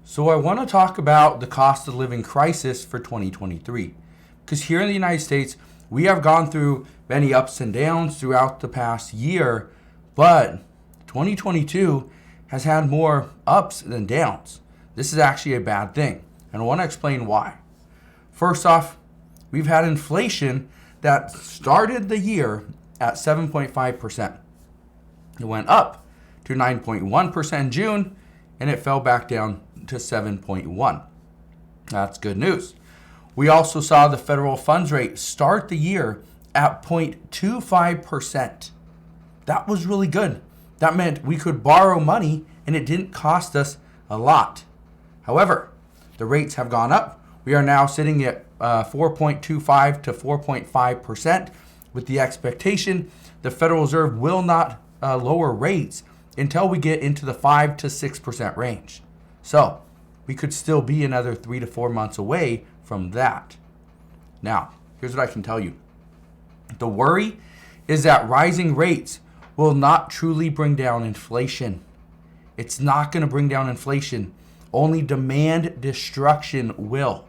So I want to talk about the cost of living crisis for 2023. Because here in the United States, we have gone through many ups and downs throughout the past year, but 2022 has had more ups than downs. This is actually a bad thing, and I want to explain why. First off, we've had inflation that started the year at 7.5%. It went up to 9.1% in June, and it fell back down to 7.1. That's good news. We also saw the federal funds rate start the year at 0.25%. That was really good. That meant we could borrow money and it didn't cost us a lot. However, the rates have gone up. We are now sitting at 4.25 to 4.5% with the expectation the Federal Reserve will not lower rates until we get into the 5 to 6% range. So we could still be another 3 to 4 months away from that. Now, here's what I can tell you. The worry is that rising rates will not truly bring down inflation. It's not going to bring down inflation. Only demand destruction will.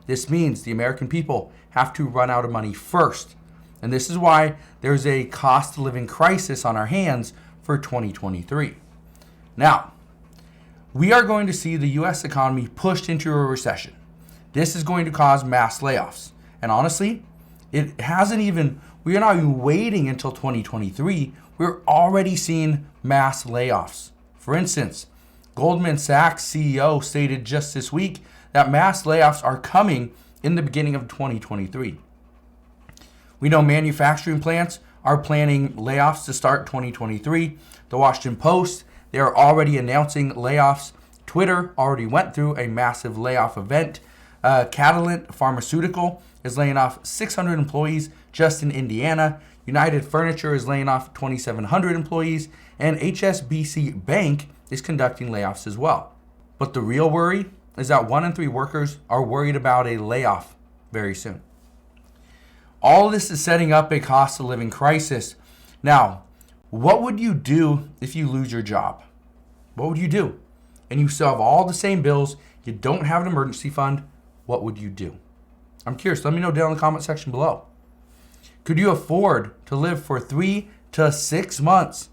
This means the American people have to run out of money first. And this is why there's a cost of living crisis on our hands for 2023. Now, we are going to see the U.S. economy pushed into a recession. This is going to cause mass layoffs. And honestly, we are not even waiting until 2023. We're already seeing mass layoffs. For instance, Goldman Sachs CEO stated just this week that mass layoffs are coming in the beginning of 2023. We know manufacturing plants are planning layoffs to start 2023. The Washington Post, they are already announcing layoffs. Twitter already went through a massive layoff event. Catalent Pharmaceutical is laying off 600 employees just in Indiana. United Furniture is laying off 2,700 employees. And HSBC Bank is conducting layoffs as well. But the real worry is that 1 in 3 workers are worried about a layoff very soon. All of this is setting up a cost of living crisis. Now, what would you do if you lose your job? What would you do? And you still have all the same bills, you don't have an emergency fund, what would you do? I'm curious, let me know down in the comment section below. Could you afford to live for 3 to 6 months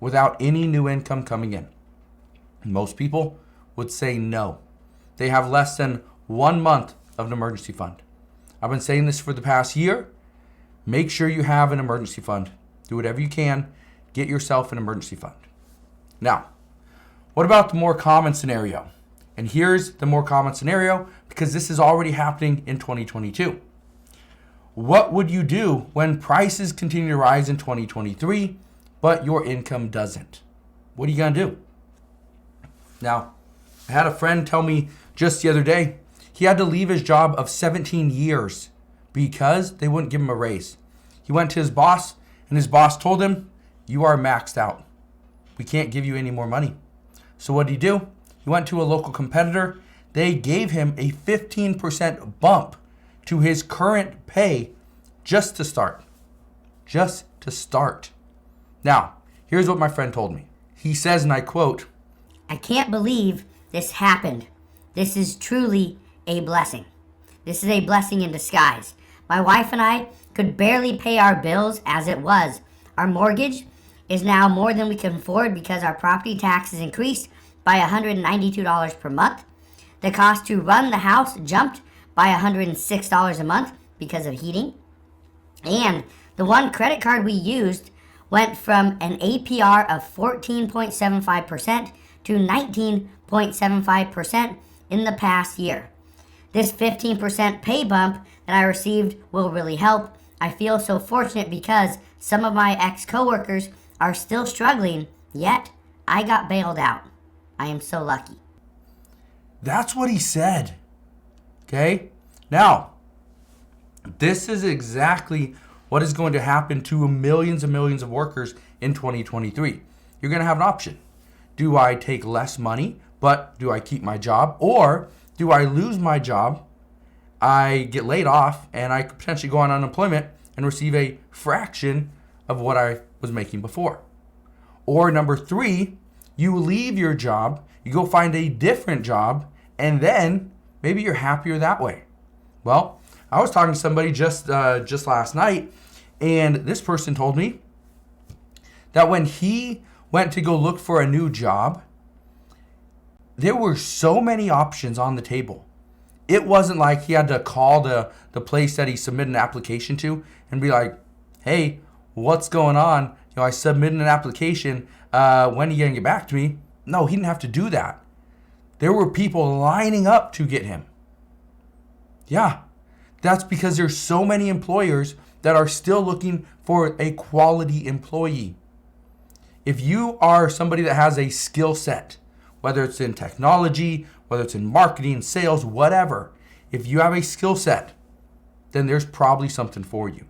without any new income coming in? Most people would say no. They have less than 1 month of an emergency fund. I've been saying this for the past year. Make sure you have an emergency fund. Do whatever you can. Get yourself an emergency fund. Now, what about the more common scenario? And here's the more common scenario because this is already happening in 2022. What would you do when prices continue to rise in 2023, but your income doesn't? What are you going to do? Now, I had a friend tell me just the other day, he had to leave his job of 17 years because they wouldn't give him a raise. He went to his boss, and his boss told him, "You are maxed out. We can't give you any more money." So what did he do? He went to a local competitor. They gave him a 15% bump to his current pay just to start. Just to start. Now, here's what my friend told me. He says, and I quote, "I can't believe this happened. This is truly a blessing. This is a blessing in disguise. My wife and I could barely pay our bills as it was. Our mortgage is now more than we can afford because our property taxes increased by $192 per month. The cost to run the house jumped by $106 a month because of heating. And the one credit card we used went from an APR of 14.75% to 19.75% in the past year. This 15% pay bump that I received will really help. I feel so fortunate because some of my ex-coworkers are still struggling, yet I got bailed out. I am so lucky." That's what he said. Okay? Now, this is exactly what is going to happen to millions and millions of workers in 2023. You're going to have an option. Do I take less money, but do I keep my job? Or do I lose my job, I get laid off, and I could potentially go on unemployment and receive a fraction of what I was making before? Or number 3, you leave your job, you go find a different job, And then maybe you're happier that way. Well, I was talking to somebody just last night, and this person told me that when he went to go look for a new job, there were so many options on the table. It wasn't like he had to call the place that he submitted an application to and be like, hey, what's going on? I submitted an application. When are you going to get back to me? No, he didn't have to do that. There were people lining up to get him. Yeah, that's because there's so many employers that are still looking for a quality employee. If you are somebody that has a skill set, whether it's in technology, whether it's in marketing, sales, whatever, if you have a skill set, then there's probably something for you.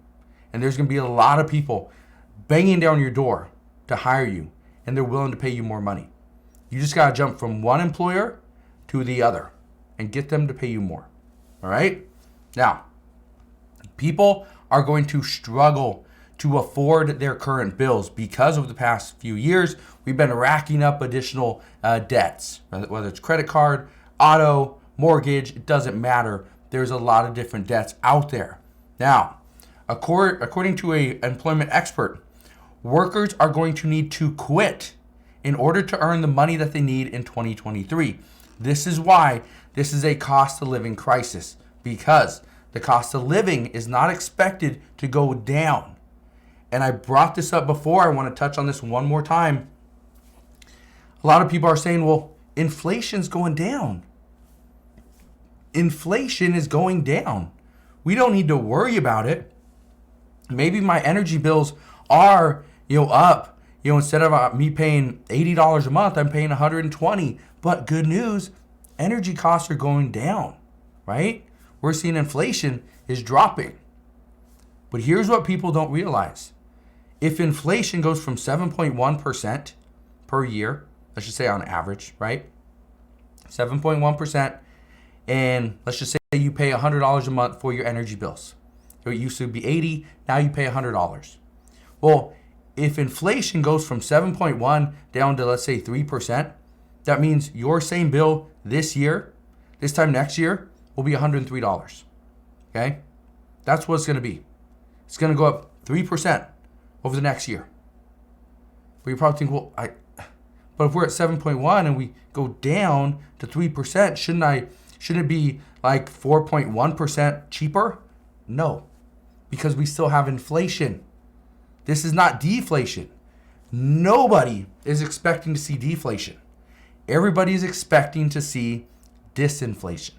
And there's going to be a lot of people banging down your door to hire you, and they're willing to pay you more money. You just got to jump from one employer to the other and get them to pay you more. All right? Now, people are going to struggle to afford their current bills because of the past few years. We've been racking up additional debts, whether it's credit card, auto, mortgage, it doesn't matter. There's a lot of different debts out there. Now, according to an employment expert, workers are going to need to quit in order to earn the money that they need in 2023. This is why this is a cost of living crisis, because the cost of living is not expected to go down. And I brought this up before. I want to touch on this one more time. A lot of people are saying, well, inflation's going down. Inflation is going down. We don't need to worry about it. Maybe my energy bills are, up. Instead of me paying $80 a month, I'm paying $120. But good news, energy costs are going down, right? We're seeing inflation is dropping. But here's what people don't realize. If inflation goes from 7.1% per year, let's just say on average, right? 7.1%, and let's just say you pay $100 a month for your energy bills. It used to be $80, now you pay $100. Well, if inflation goes from 7.1 down to, let's say, 3%, that means your same bill this time next year, will be $103. Okay? That's what it's going to be. It's going to go up 3% over the next year. But you probably think, but if we're at 7.1 and we go down to 3%, shouldn't it be like 4.1% cheaper? No, because we still have inflation. This is not deflation. Nobody is expecting to see deflation. Everybody is expecting to see disinflation.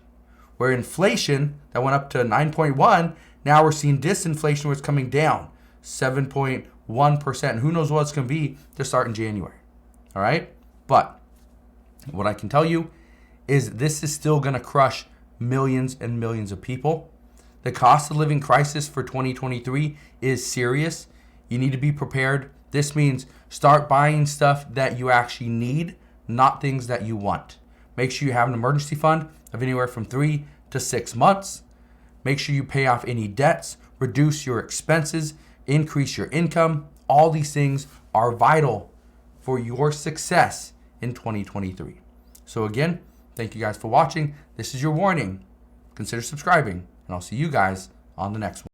Where inflation that went up to 9.1, now we're seeing disinflation where it's coming down 7.1%. Who knows what it's going to be to start in January. All right? But what I can tell you is this is still going to crush millions and millions of people. The cost of living crisis for 2023 is serious. You need to be prepared. This means start buying stuff that you actually need, not things that you want. Make sure you have an emergency fund of anywhere from 3 to 6 months. Make sure you pay off any debts, reduce your expenses, increase your income. All these things are vital for your success in 2023. So again, thank you guys for watching. This is your warning. Consider subscribing, and I'll see you guys on the next one.